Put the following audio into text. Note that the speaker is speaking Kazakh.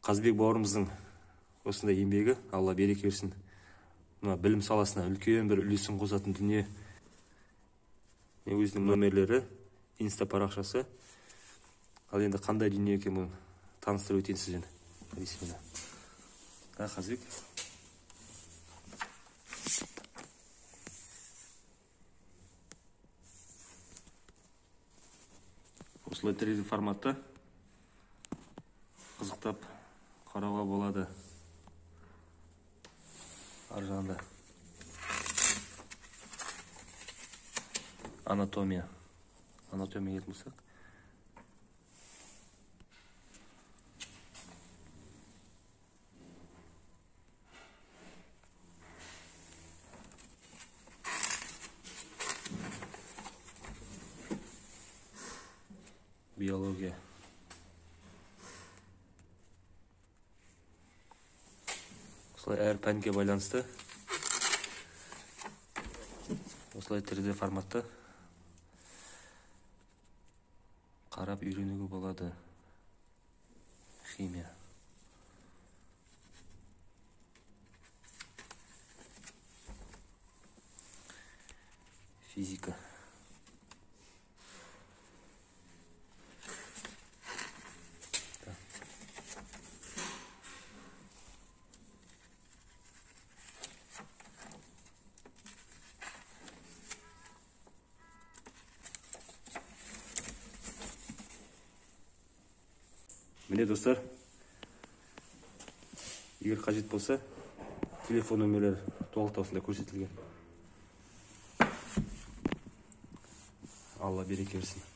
Қазбек бауырымыздың осындай еңбегі, Алла береке берсін. Мына білім саласына үлкен бір үлесін қосатын дүние. Өзінің нөмерлері, инста парақшасы. Ал енді қандай дүние екенін таныстырып өтейін сізден. Бисмилла. Да, Қазбек. Осылай 3D форматта қызықтап қарауға болады. Ар жағында анатомия келетін болсақ, биология, осылай әр пәнге байланысты осылай 3D форматта қарап үйренуге болады. Химия, физика, міне достар, егер қажет болса, телефон нөмірлері толықта осында көрсетілген. Алла береке берсін.